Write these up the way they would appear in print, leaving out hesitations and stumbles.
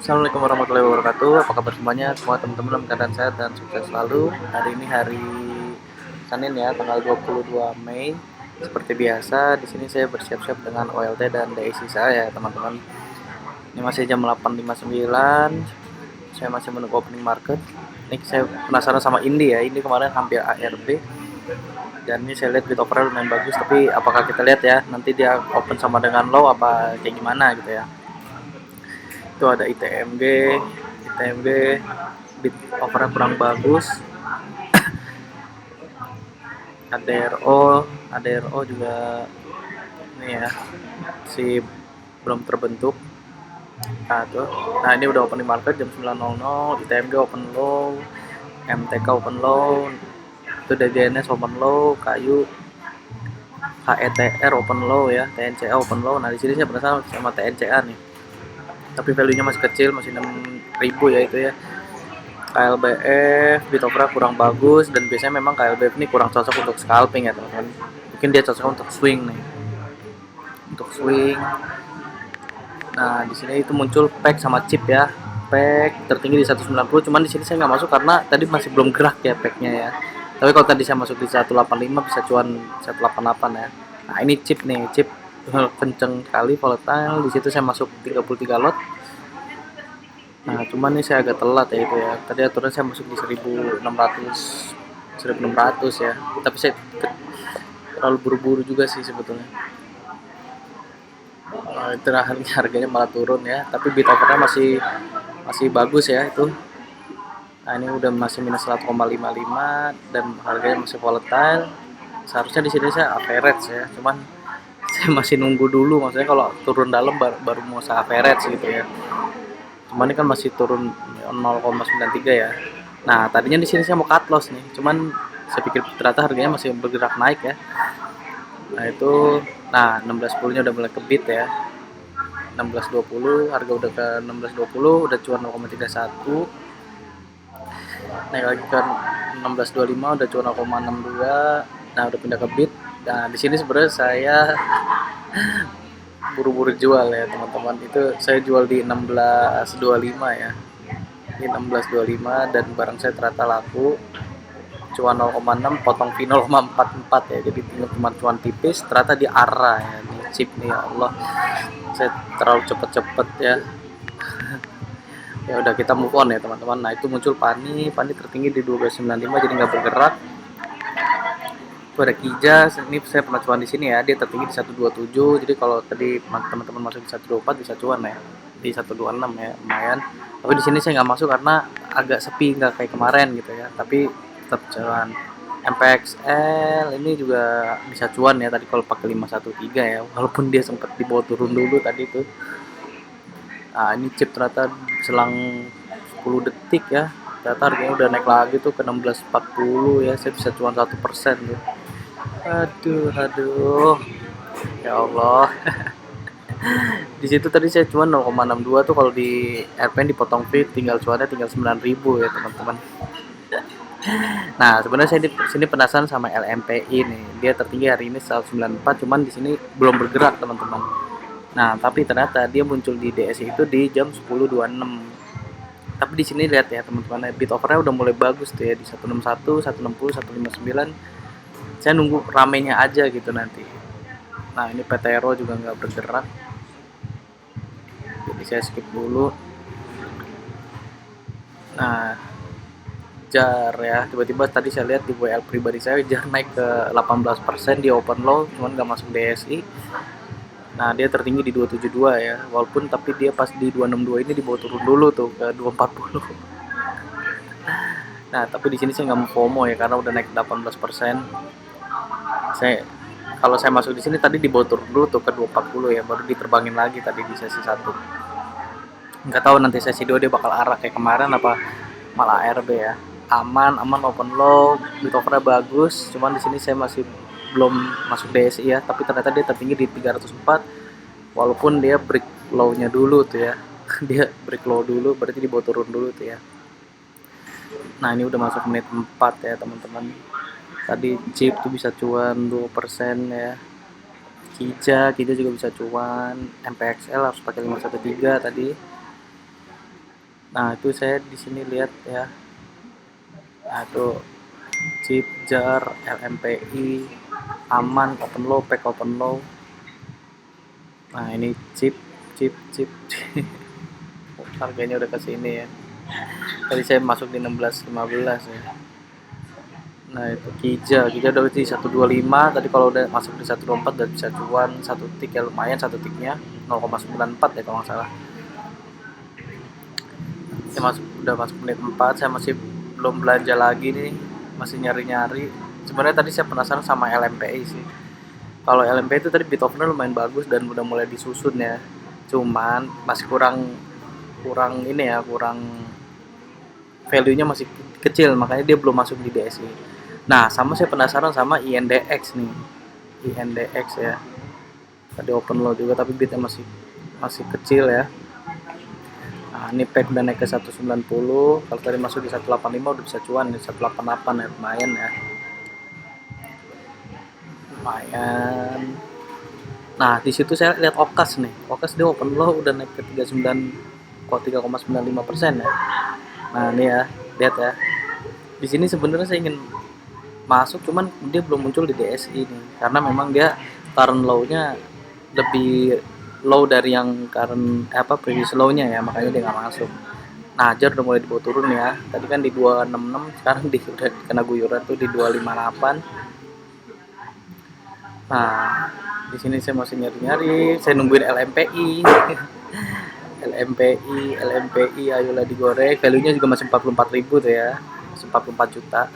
Assalamualaikum warahmatullahi wabarakatuh. Apa kabar semuanya? Semua teman-teman dalam keadaan sehat dan sukses selalu. Hari ini hari Senin ya, tanggal 22 Mei. Seperti biasa, di sini saya bersiap-siap dengan OLT dan DIC saya, teman-teman. Ini masih jam 8.59. Saya masih menunggu opening market. Ini saya penasaran sama Indi ya. Ini kemarin hampir ARB. Dan ini saya lihat bid overall lumayan bagus, tapi apakah kita lihat ya nanti dia open sama dengan low apa kayak gimana gitu ya. Itu ada ITMG bid overnya kurang bagus. ADRO juga ini ya si belum terbentuk. Nah ini udah open di market jam 9.00. ITMG open low, MTK open low, itu DGNS open low, kayu HETR open low ya, TNCA open low. Nah di sini saya penasaran sama TNCA nih, tapi value-nya masih kecil, masih 6.000 ya itu ya. KLBF bid overnya kurang bagus, dan biasanya memang KLBF ini kurang cocok untuk scalping ya teman-teman. Mungkin dia cocok untuk swing nih, untuk swing. Nah di sini itu muncul pack sama chip ya, pack tertinggi di 190. Cuman di sini saya nggak masuk karena tadi masih belum gerak ya packnya ya. Tapi kalau tadi saya masuk di 185 bisa cuan 188 ya. Nah ini chip nih, chip kenceng kali volatile. Di situ saya masuk 33 lot. Nah cuman ini saya agak telat ya itu ya. Tadi aturan saya masuk di 1600 ya. Tapi saya terlalu buru-buru juga sih sebetulnya. Itu harganya malah turun ya. Tapi bid overnya masih bagus ya itu. Nah ini udah masih minus 1,55 dan harganya masih volatile. Seharusnya di sini saya average ya, cuman saya masih nunggu dulu. Maksudnya kalau turun dalam baru mau saya average gitu ya. Cuman ini kan masih turun 0,93 ya. Nah tadinya di sini saya mau cut loss nih, cuman saya pikir ternyata harganya masih bergerak naik ya. Nah itu, nah 16.10 nya udah mulai kebit ya. 16.20 harga udah ke 16.20, udah cuan 0,31. Naik lagi ke 16.25 udah cuan 0,62. Nah udah pindah ke bid. Nah di sini sebenarnya saya buru-buru jual ya teman-teman. Itu saya jual di 16.25 ya, di 16.25, dan barang saya ternyata laku, cuan 0,6, potong fee 0,44 ya, jadi tinggal cuma cuan tipis. Ternyata di arah ya, ini chip nih, ya Allah saya terlalu cepet-cepet ya. Ya udah, kita move on ya teman-teman. Nah itu muncul pani tertinggi di 12.95, jadi nggak bergerak. Itu ada Kija, ini saya pernah cuan di sini ya, dia tertinggi di 127. Jadi kalau tadi teman-teman masuk di 124 bisa cuan ya, di 126 ya, lumayan. Tapi di sini saya nggak masuk karena agak sepi, nggak kayak kemarin gitu ya, tapi tetap cuan. MPXL ini juga bisa cuan ya tadi kalau pakai 513 ya, walaupun dia sempat dibawa turun dulu tadi tuh. Nah ini chip ternyata selang 10 detik ya, ternyata harganya udah naik lagi tuh ke 16.40 ya, saya bisa cuan 1% tuh. Aduh, ya Allah. Di situ tadi saya cuan 0,62 tuh, kalau di RPN dipotong fee tinggal cuannya tinggal 9.000 ya teman-teman. Nah sebenarnya saya di sini penasaran sama LMPI nih, dia tertinggi hari ini 194, cuman di sini belum bergerak teman-teman. Nah tapi ternyata dia muncul di DSI itu di jam 10.26. Tapi di sini lihat ya teman-teman, bid overnya udah mulai bagus tuh ya, di 161, 160, 159. Saya nunggu ramenya aja gitu nanti. Nah ini PTRO juga nggak bergerak, jadi saya skip dulu. Nah JAR ya, tiba-tiba tadi saya lihat di WL pribadi saya, JAR naik ke 18% di open low, cuman nggak masuk DSI. Nah dia tertinggi di 272 ya, walaupun tapi dia pas di 262 ini dibawa turun dulu tuh ke 240. Nah tapi di sini saya nggak mau FOMO ya, karena udah naik 18%. Kalau saya masuk di sini tadi dibawa turun dulu tuh ke 240 ya, baru diterbangin lagi tadi di sesi 1. Nggak tahu nanti sesi 2 dia bakal arah kayak kemarin apa malah ARB ya. Aman open low, bid overnya bagus, cuman di sini saya masih belum masuk DSI ya, tapi ternyata dia tertinggi di 304, walaupun dia break low-nya dulu tuh ya. Dia break low dulu, berarti dibawa turun dulu tuh ya. Nah ini udah masuk menit 4 ya teman-teman. Tadi chip tuh bisa cuan 2% ya. Kija juga bisa cuan. MPXL harus pakai 513 tadi. Nah itu saya di sini lihat ya. Nah itu chip, jar, LMPI, aman, open low, pack open low. Nah ini chip, chip. Harganya udah ke sini ya. Tadi saya masuk di 16.15 ya. Nah itu Kija udah di 125. Tadi kalau udah masuk di 124 udah bisa cuan satu tik ya, lumayan satu tiknya 0,94 ya kalau nggak salah. Saya udah masuk menit 4, saya masih belum belanja lagi nih, masih nyari-nyari. Sebenarnya tadi saya penasaran sama LMPI sih. Kalau LMPI itu tadi bid offernya lumayan bagus dan udah mulai disusun ya. Cuman masih kurang kurang ini ya, kurang value-nya masih kecil, makanya dia belum masuk di DSI. Nah, sama saya penasaran sama INDX nih. INDX ya. Tadi open low juga tapi bidnya masih masih kecil ya. Nah, ini pack udah naik ke 190. Kalau tadi masuk di 185 udah bisa cuan di 188 ya, lumayan ya. Lumayan. Nah, di situ saya lihat Okas nih. Okas dia open low udah naik ke 3,95% ya. Nah, ini ya, lihat ya. Di sini sebenarnya saya ingin masuk cuman dia belum muncul di DSI nih karena memang dia current low-nya lebih low dari yang current previous low-nya ya, makanya dia nggak masuk. Nah, jar udah mulai dibawa turun ya. Tadi kan di 266, sekarang udah kena guyuran tuh di 258. Nah, di sini saya masih nyari-nyari, saya nungguin LMPI. LMPI ayolah digoreng. Value-nya juga masih 44.000 tuh ya. Masih 44 juta.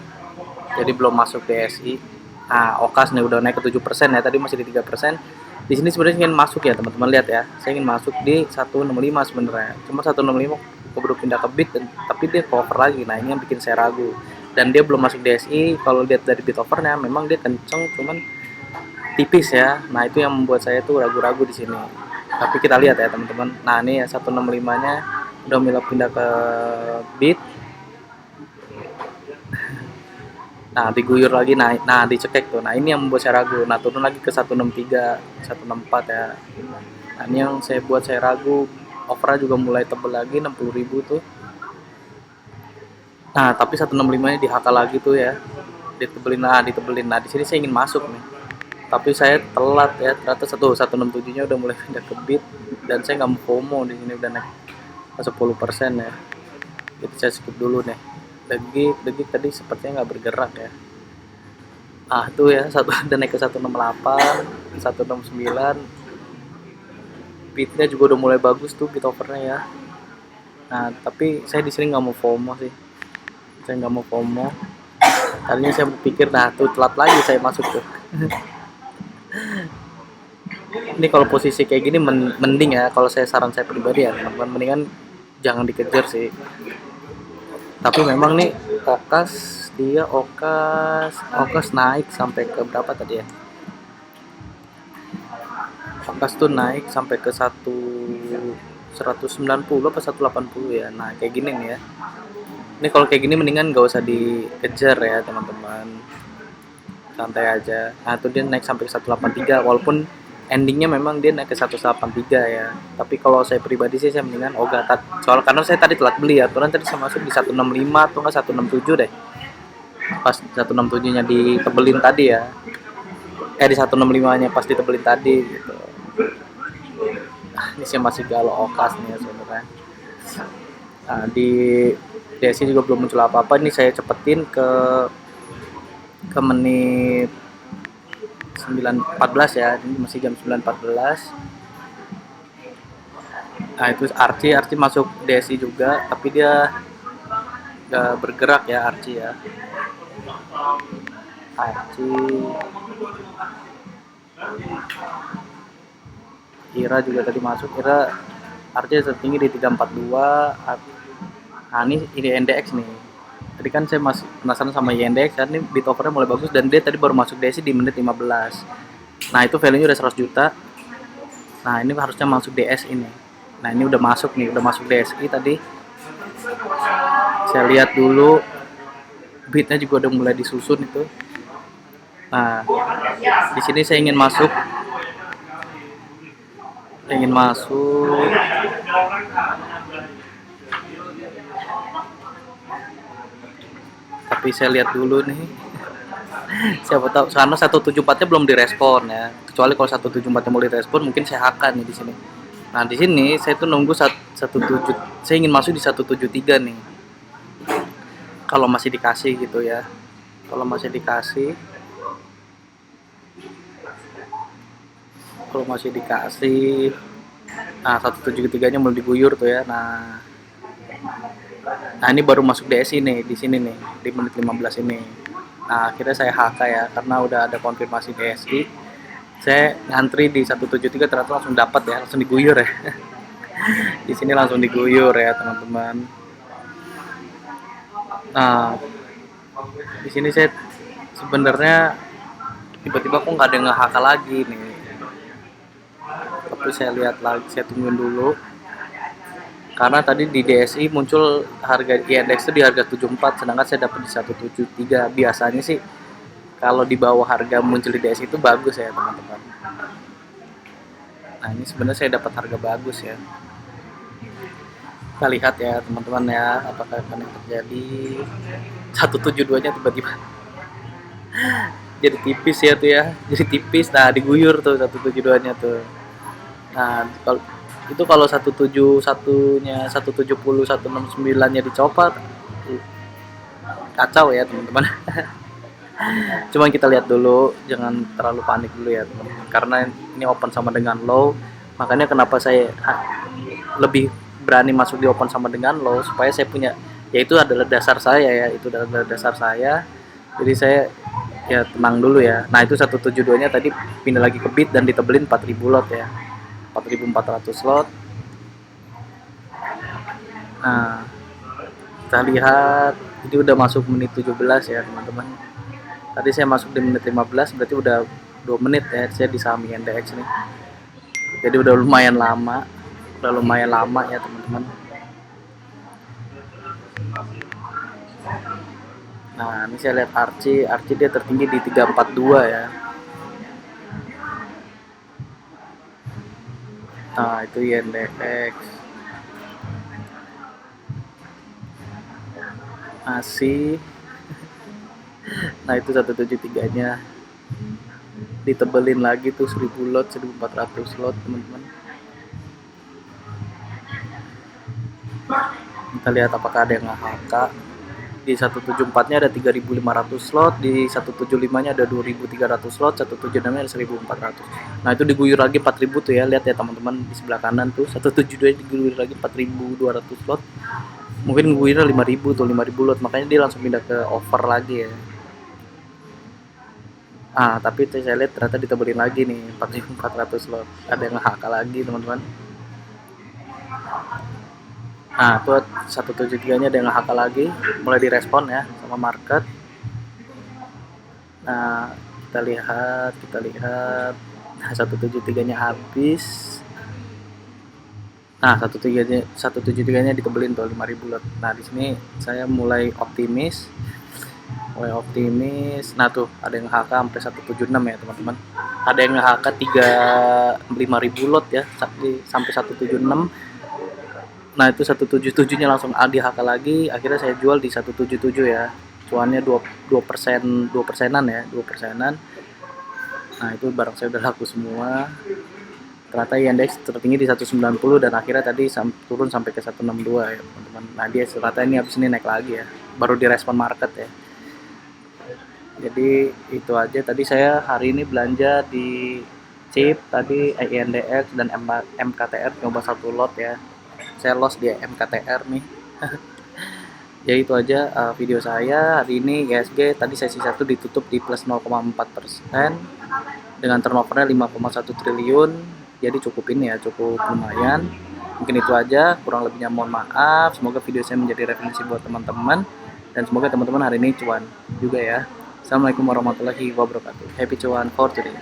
Jadi belum masuk DSI. Nah, Okas nih udah naik ke 7% ya. Tadi masih di 3%. Di sini sebenarnya ingin masuk ya, teman-teman lihat ya. Saya ingin masuk di 165 sebenarnya. Cuma 165 keburu pindah ke bid dan tapi dia cover lagi. Nah, ini yang bikin saya ragu. Dan dia belum masuk DSI. Kalau lihat dari bid overnya memang dia kenceng cuman tipis ya. Nah, itu yang membuat saya tuh ragu-ragu di sini. Tapi kita lihat ya, teman-teman. Nah, ini ya 165-nya udah mulai pindah ke bid. Nah, diguyur lagi naik. Nah, dicekek tuh. Nah, ini yang membuat saya ragu. Nah, turun lagi ke 163, 164 ya. Nah, ini yang saya buat saya ragu. Overnya juga mulai tebel lagi 60.000 tuh. Nah, tapi 165-nya dihakal lagi tuh ya. Ditebelin. Nah, di sini saya ingin masuk nih. Tapi saya telat ya. Ternyata 167-nya udah mulai pindah ke bid dan saya nggak mau FOMO di sini udah naik 10% ya. Jadi saya skip dulu nih. Degik tadi sepertinya nggak bergerak ya. Ah tuh ya, udah naik ke 168, 169. Beatnya juga udah mulai bagus tuh beat overnya ya. Nah, tapi saya di sini nggak mau FOMO sih. Saya nggak mau FOMO. Tadinya saya pikir, nah tuh telat lagi saya masuk tuh. Ini kalau posisi kayak gini mending ya, kalau saran saya pribadi ya, teman-teman mendingan jangan dikejar sih. Tapi memang nih Okas naik sampai ke berapa tadi ya? Okas tuh naik sampai ke 190 apa 180 ya. Nah, kayak gini nih ya. Ini kalau kayak gini mendingan gak usah dikejar ya, teman-teman. Santai aja. Nah, itu dia naik sampai ke 183 walaupun endingnya memang dia naik ke 183 ya. Tapi kalau saya pribadi sih saya mendingan Oga. Soal karena saya tadi telat beli ya. Aturan tadi saya masuk di 165 atau enggak 167 deh. Pas 167-nya ditebelin tadi ya. Di 165-nya pas ditebelin tadi gitu. Ini saya masih galau Okas nih ya sebenarnya. Nah, di DSI juga belum muncul apa-apa. Ini saya cepetin ke menit 9.14 ya. Ini masih jam 9.14. Nah, itu Archie masuk DSI juga, tapi dia nggak bergerak ya Archie ya. Ira juga tadi masuk. Archie tertinggi di 342. Nah, ini INDX nih. Tadi kan saya masih penasaran sama INDX, kan ini bid overnya mulai bagus dan dia tadi baru masuk DSI di menit 15. Nah, itu value-nya udah 100 juta. Nah, ini harusnya masuk DS ini. Nah, ini udah masuk DSI tadi. Saya lihat dulu bidnya juga udah mulai disusun itu. Nah, di sini saya ingin masuk. tapi saya lihat dulu nih. Siapa tahu karena 174-nya belum direspon ya. Kecuali kalau 174-nya mau direspon mungkin saya akan nih di sini. Nah, di sini saya tuh nunggu 17, saya ingin masuk di 173 nih. Kalau masih dikasih gitu ya. Kalau masih dikasih nah 173-nya mulai diguyur tuh ya. Nah ini baru masuk DSI nih di sini nih di menit 15 ini. Nah akhirnya saya HK ya karena udah ada konfirmasi DSI. Saya ngantri di 173 ternyata langsung dapat ya, langsung diguyur ya. Di sini langsung diguyur ya teman-teman. Nah di sini saya sebenarnya tiba-tiba kok nggak ada nge-HK lagi nih. Tapi saya lihat lagi, saya tungguin dulu. Karena tadi di DSI muncul harga INDEX itu di harga 74, sedangkan saya dapat di 173. Biasanya sih kalau di bawah harga muncul di DSI itu bagus ya teman-teman. Nah ini sebenarnya saya dapat harga bagus ya. Kita lihat ya teman-teman ya, apakah akan yang terjadi. 172-nya tiba-tiba jadi tipis ya tuh ya, jadi tipis. Nah diguyur tuh 172-nya tuh. Nah itu kalau 171-nya 170 169-nya dicopot kacau ya teman-teman. Cuma kita lihat dulu, jangan terlalu panik dulu ya teman-teman, karena ini open sama dengan low. Makanya kenapa saya lebih berani masuk di open sama dengan low, supaya saya punya, yaitu adalah dasar saya ya, itu adalah dasar saya. Jadi saya ya tenang dulu ya. Nah itu 172-nya tadi pindah lagi ke bid dan ditebelin 4000 lot ya, 4400 lot. Nah kita lihat ini udah masuk menit 17 ya teman-teman. Tadi saya masuk di menit 15, berarti udah 2 menit ya saya di saham INDX nih. Jadi udah lumayan lama ya teman-teman. Nah ini saya lihat Archie dia tertinggi di 342 ya. Nah itu INDX masih. Nah itu 173-nya ditebelin lagi tuh 1000 lot, 1400 lot teman-teman. Kita lihat apakah ada yang nge-HK. Di 174-nya ada 3500 slot, di 175-nya ada 2300 slot, 176-nya ada 1400. Nah itu diguyur lagi 4000 tuh ya, lihat ya teman-teman di sebelah kanan tuh 172 diguyur lagi 4200 slot. Mungkin guyurnya 5000 tuh, 5000 lot, makanya dia langsung pindah ke over lagi ya. Tapi saya lihat ternyata ditebelin lagi nih 4400 slot, ada yang nge-HK lagi teman-teman. Tuh 173-nya ada yang nge-HK lagi, mulai direspon ya sama market. Nah kita lihat 173-nya habis. 173-nya ditebelin tuh 5000 lot. Nah di sini saya mulai optimis. Nah tuh ada yang HK sampai 176 ya teman-teman. Ada yang HK 5000 lot ya sampai 176. Nah itu 177-nya langsung di HK lagi. Akhirnya saya jual di 177 ya. Cuannya 2%, ya, 2%. Nah itu barang saya udah laku semua. Ternyata INDEX tertinggi di 190 dan akhirnya tadi turun sampai ke 162 ya teman-teman. Nah dia ternyata ini habis ini naik lagi ya, baru direspon market ya. Jadi itu aja tadi saya hari ini belanja di chip tadi INDX dan MKTR, nyoba 1 lot ya. Saya loss di MKTR nih. Ya itu aja video saya hari ini. ISG tadi sesi 1 ditutup di plus 0,4% dengan turnovernya 5,1 triliun. Jadi cukup ini ya, cukup lumayan. Mungkin itu aja, kurang lebihnya mohon maaf. Semoga video saya menjadi referensi buat teman-teman, dan semoga teman-teman hari ini cuan juga ya. Assalamualaikum warahmatullahi wabarakatuh. Happy cuan for today.